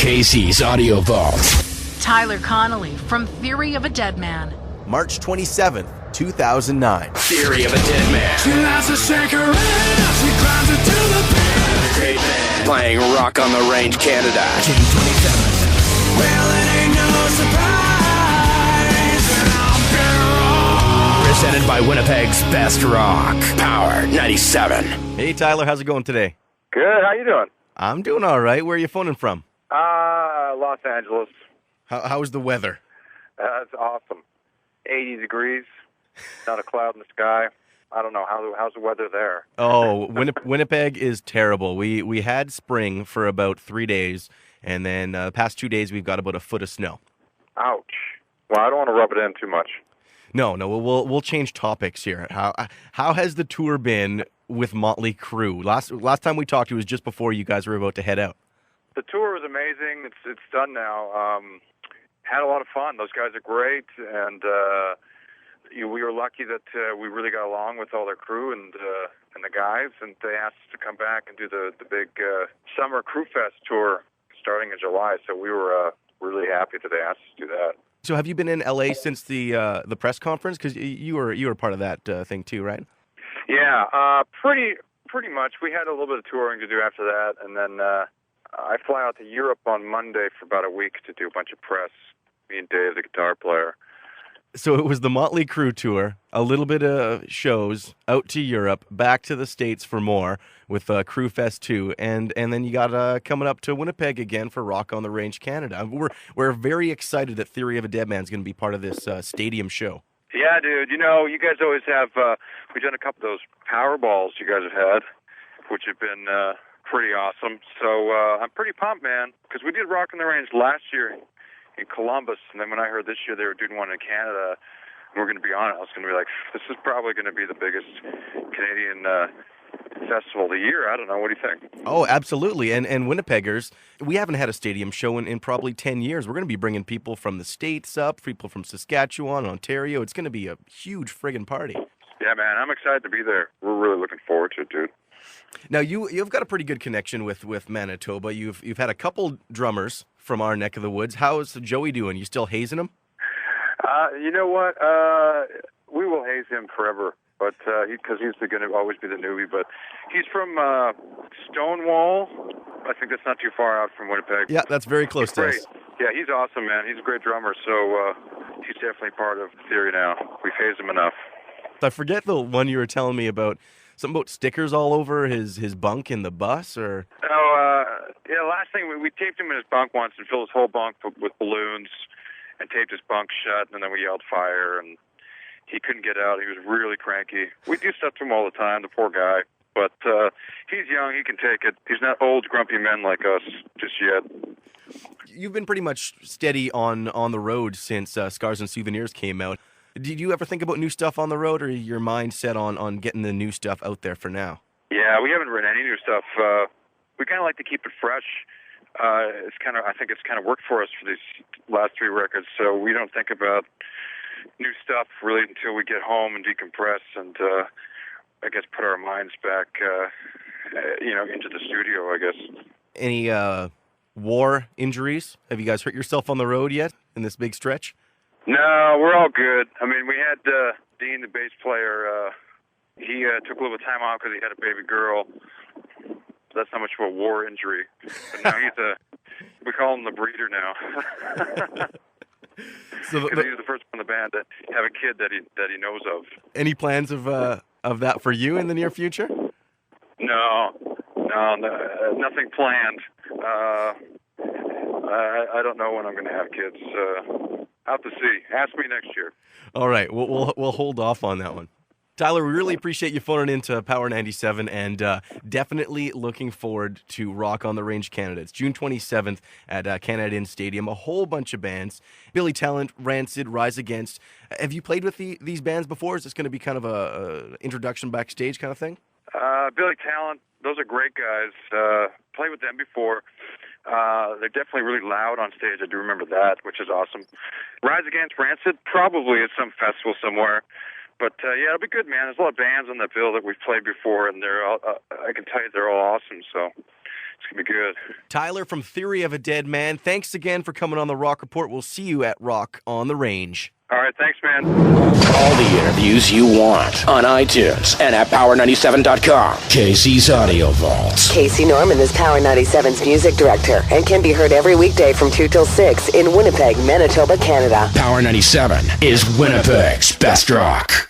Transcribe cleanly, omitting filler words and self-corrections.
Casey's Audio Vault. Tyler Connolly from Theory of a Deadman. March 27th, 2009. Theory of a Deadman. She has to shake her ass, she climbs into the bed. Great band. Playing Rock on the Range, Canada. June 27th. Well, it ain't no surprise that I'm better off. Presented by Winnipeg's Best Rock. Power 97. Hey, Tyler, how's it going today? Good. How you doing? I'm doing all right. Where are you phoning from? Los Angeles. How's the weather? It's awesome. 80 degrees. Not a cloud in the sky. I don't know how's the weather there. Oh, Winnipeg is terrible. We had spring for about 3 days, and then the past 2 days we've got about a foot of snow. Ouch. Well, I don't want to rub it in too much. No, we'll change topics here. How has the tour been with Motley Crue? Last time we talked, it was just before you guys were about to head out. The tour was amazing. It's done now. Had a lot of fun. Those guys are great, and we were lucky that we really got along with all their crew and the guys, and they asked us to come back and do the big summer Crew Fest tour starting in July. So we were really happy that they asked us to do that. So have you been in LA since the press conference? Because you were part of that thing too, right? Yeah, pretty much. We had a little bit of touring to do after that, and then I fly out to Europe on Monday for about a week to do a bunch of press. Me and Dave, the guitar player. So it was the Motley Crue tour, a little bit of shows, out to Europe, back to the States for more with Crew Fest 2, and then you got coming up to Winnipeg again for Rock on the Range Canada. We're very excited that Theory of a Deadman is going to be part of this stadium show. Yeah, dude. You know, you guys always have, we've done a couple of those power balls you guys have had, which have been pretty awesome. So I'm pretty pumped, man, because we did Rock on the Range last year in Columbus, and then when I heard this year they were doing one in Canada, and we're going to be on it, I was going to be like, this is probably going to be the biggest Canadian festival of the year. I don't know. What do you think? Oh, absolutely. And Winnipeggers, we haven't had a stadium show in probably 10 years. We're going to be bringing people from the States up, people from Saskatchewan, Ontario. It's going to be a huge friggin' party. Yeah, man. I'm excited to be there. We're really looking forward to it, dude. Now, you've got a pretty good connection with Manitoba. You've had a couple drummers from our neck of the woods. How's Joey doing? You still hazing him? You know what? We will haze him forever, but because he's going to always be the newbie. But he's from Stonewall. I think that's not too far out from Winnipeg. Yeah, that's very close to us. Yeah, he's awesome, man. He's a great drummer, so he's definitely part of Theory now. We've hazed him enough. I forget the one you were telling me about. Something about stickers all over his bunk in the bus, or? Yeah, last thing, we taped him in his bunk once and filled his whole bunk with balloons and taped his bunk shut, and then we yelled fire, and he couldn't get out. He was really cranky. We do stuff to him all the time, the poor guy. But he's young, he can take it. He's not old, grumpy men like us just yet. You've been pretty much steady on the road since Scars and Souvenirs came out. Did you ever think about new stuff on the road, or your mind set on getting the new stuff out there for now? Yeah, we haven't written any new stuff. We kind of like to keep it fresh. I think it's kind of worked for us for these last three records, so we don't think about new stuff really until we get home and decompress and, I guess, put our minds back, into the studio, I guess. Any war injuries? Have you guys hurt yourself on the road yet in this big stretch? No, we're all good. I mean, we had Dean, the bass player, he took a little time off because he had a baby girl. That's not much of a war injury. But now we call him the breeder now. So he's the first one in the band to have a kid that he knows of. Any plans of that for you in the near future? No, nothing planned. I don't know when I'm going to have kids. I'll have to see. Ask me next year. All right, we'll hold off on that one. Tyler, we really appreciate you phoning into Power 97, and definitely looking forward to Rock on the Range Canada. It's June 27th at Canada Inn Stadium. A whole bunch of bands. Billy Talent, Rancid, Rise Against. Have you played with these bands before? Is this going to be kind of a introduction backstage kind of thing? Billy Talent, those are great guys. Played with them before. They're definitely really loud on stage. I do remember that, which is awesome. Rise Against, Rancid, probably at some festival somewhere. But, yeah, it'll be good, man. There's a lot of bands on that bill that we've played before, and they're all, I can tell you they're all awesome. So It's going to be good. Tyler from Theory of a Deadman, thanks again for coming on the Rock Report. We'll see you at Rock on the Range. All right, thanks, man. All the interviews you want on iTunes and at power97.com. Casey's Audio Vault. Casey Norman is Power 97's music director and can be heard every weekday from 2 till 6 in Winnipeg, Manitoba, Canada. Power 97 is Winnipeg's best rock.